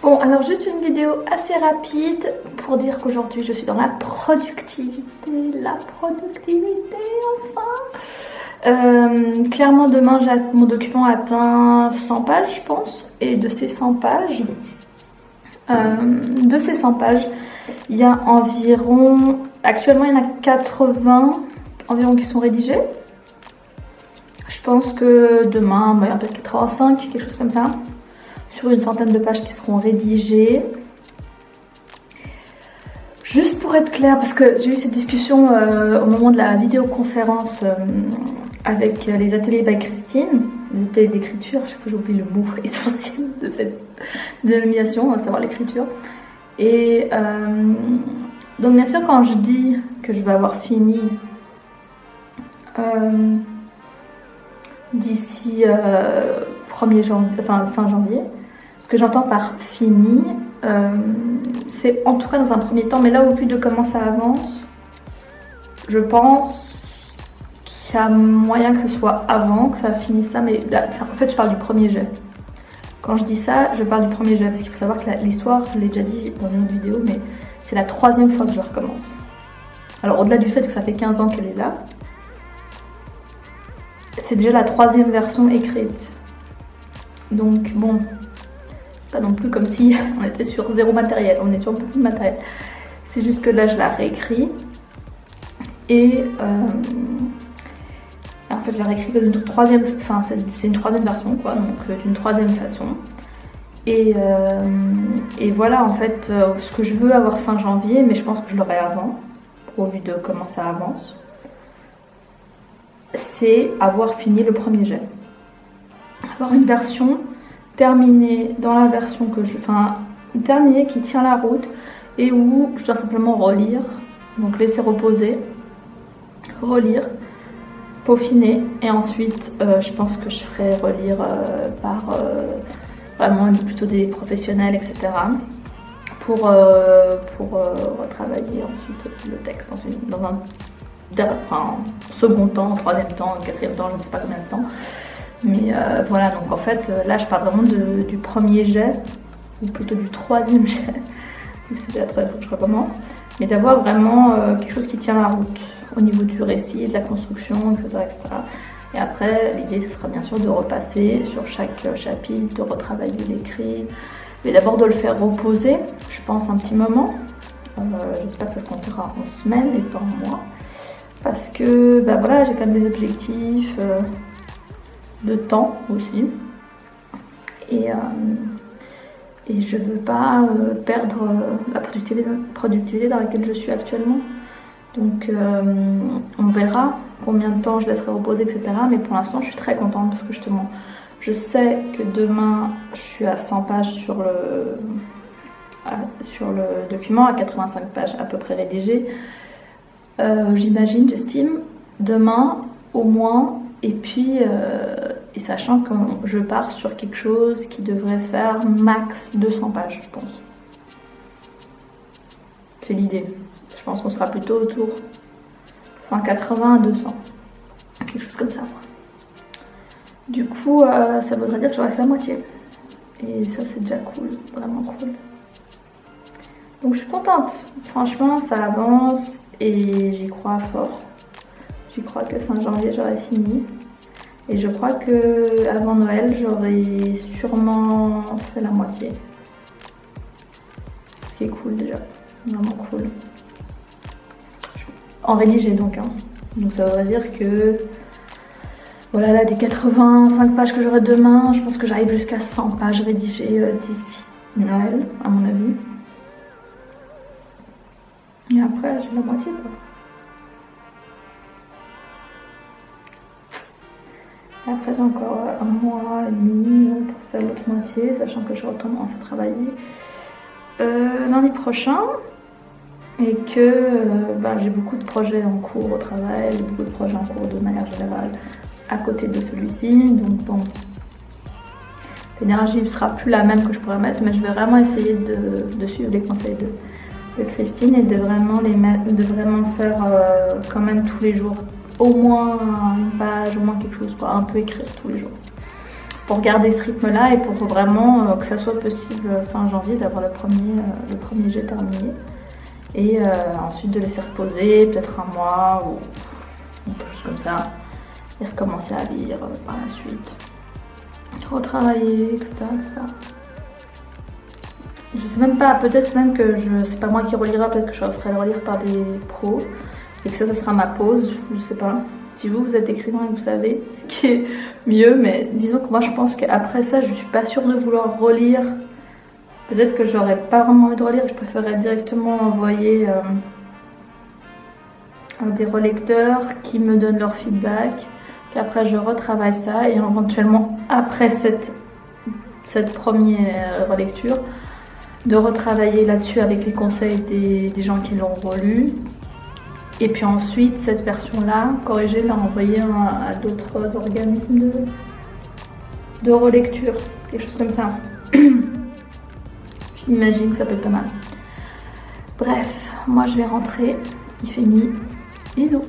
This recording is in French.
Bon, alors juste une vidéo assez rapide pour dire qu'aujourd'hui je suis dans la productivité, enfin. Clairement demain mon document atteint 100 pages je pense, et de ces 100 pages, il y a environ, actuellement il y en a 80 environ qui sont rédigés. Je pense que demain, il y en a peut-être 85, quelque chose comme ça, sur une centaine de pages qui seront rédigées. Juste pour être clair, parce que j'ai eu cette discussion au moment de la vidéoconférence avec les ateliers by Christine, les ateliers d'écriture, à chaque fois j'oublie le mot essentiel de cette dénomination, à savoir l'écriture. Et donc bien sûr quand je dis que je vais avoir fini d'ici 1er janvier, enfin fin janvier, ce que j'entends par fini, c'est en tout cas dans un premier temps, mais là au vu de comment ça avance, je pense qu'il y a moyen que ce soit avant que ça finisse ça, mais là, en fait je parle du premier jet. Quand je dis ça, je parle du premier jet, parce qu'il faut savoir que l'histoire, je l'ai déjà dit dans une autre vidéo, mais c'est la 3e fois que je recommence. Alors au-delà du fait que ça fait 15 ans qu'elle est là, c'est déjà la 3e version écrite. Donc bon, pas non plus comme si on était sur 0 matériel, on est sur beaucoup de matériel. C'est juste que là je la réécris et en fait je la réécris d'une 3e, enfin c'est une 3e version quoi, donc d'une 3e façon. Et voilà en fait ce que je veux avoir fin janvier, mais je pense que je l'aurai avant, au vu de comment ça avance, c'est avoir fini le premier jet. Avoir une version terminée dans la version que je... Enfin, terminée qui tient la route et où je dois simplement relire, donc laisser reposer, relire, peaufiner et ensuite je pense que je ferai relire par vraiment plutôt des professionnels, etc. pour retravailler ensuite le texte dans un second temps, 3e temps, 4e temps, je ne sais pas combien de temps. Mais voilà, donc en fait, là je parle vraiment du premier jet, ou plutôt du 3e jet, c'est la 3e fois que je recommence, mais d'avoir vraiment quelque chose qui tient la route au niveau du récit, de la construction, etc. etc. Et après, l'idée, ce sera bien sûr de repasser sur chaque chapitre, de retravailler l'écrit, mais d'abord de le faire reposer, je pense, un petit moment. J'espère que ça se comptera en semaines et pas en mois. Parce que bah voilà, j'ai quand même des objectifs de temps aussi. Et je veux pas perdre la productivité dans laquelle je suis actuellement. Donc on verra combien de temps je laisserai reposer, etc. Mais pour l'instant, je suis très contente parce que justement, je sais que demain, je suis à 100 pages sur le document, à 85 pages à peu près rédigées. J'imagine, j'estime, demain au moins, et puis et sachant que je pars sur quelque chose qui devrait faire max 200 pages, je pense. C'est l'idée. Je pense qu'on sera plutôt autour 180 à 200, quelque chose comme ça. Du coup, ça voudrait dire que j'aurais fait la moitié. Et ça, c'est déjà cool, vraiment cool. Donc je suis contente. Franchement, ça avance. Et j'y crois fort. J'y crois que fin janvier j'aurai fini. Et je crois que avant Noël j'aurai sûrement fait la moitié. Ce qui est cool déjà. Vraiment cool. En rédigé donc. Hein. Donc ça voudrait dire que voilà, là des 85 pages que j'aurai demain, je pense que j'arrive jusqu'à 100 pages rédigées d'ici Noël, à mon avis. Et après, j'ai la moitié quoi. Et après, j'ai encore 1 mois et demi pour faire l'autre moitié, sachant que je recommence à travailler lundi prochain. Et que j'ai beaucoup de projets en cours au travail, beaucoup de projets en cours de manière générale à côté de celui-ci. Donc bon, l'énergie ne sera plus la même que je pourrais mettre, mais je vais vraiment essayer de suivre les conseils de Christine et de vraiment faire quand même tous les jours au moins une page, au moins quelque chose, quoi, un peu écrire tous les jours. pour garder ce rythme-là et pour vraiment que ça soit possible fin janvier d'avoir le premier jet terminé. Et ensuite de laisser reposer peut-être un mois ou quelque chose comme ça. Et recommencer à lire par la suite. Retravailler, etc., etc. Je sais même pas, peut-être même que c'est pas moi qui relira, peut-être que je ferai le relire par des pros. Et que ça sera ma pause, je sais pas. Si vous êtes écrivain et vous savez ce qui est mieux, mais disons que moi je pense qu'après ça, je suis pas sûre de vouloir relire. Peut-être que j'aurais pas vraiment envie de relire, je préférerais directement envoyer des relecteurs qui me donnent leur feedback. Qu'après je retravaille ça et éventuellement après cette première relecture, de retravailler là-dessus avec les conseils des gens qui l'ont relu. Et puis ensuite, cette version-là, corrigée, la renvoyer à d'autres organismes de relecture. Quelque chose comme ça. J'imagine que ça peut être pas mal. Bref, moi je vais rentrer. Il fait nuit. Bisous.